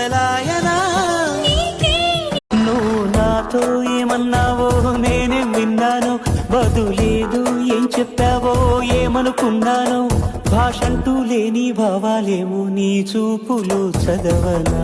మొదలాయనా నువ్వు నాతో ఏమన్నావో నేనే విన్నాను బదులేదు ఏం చెప్పావో ఏమనుకున్నాను భాషంటూ లేని భావాలేమో నీ చూపులో చదవనా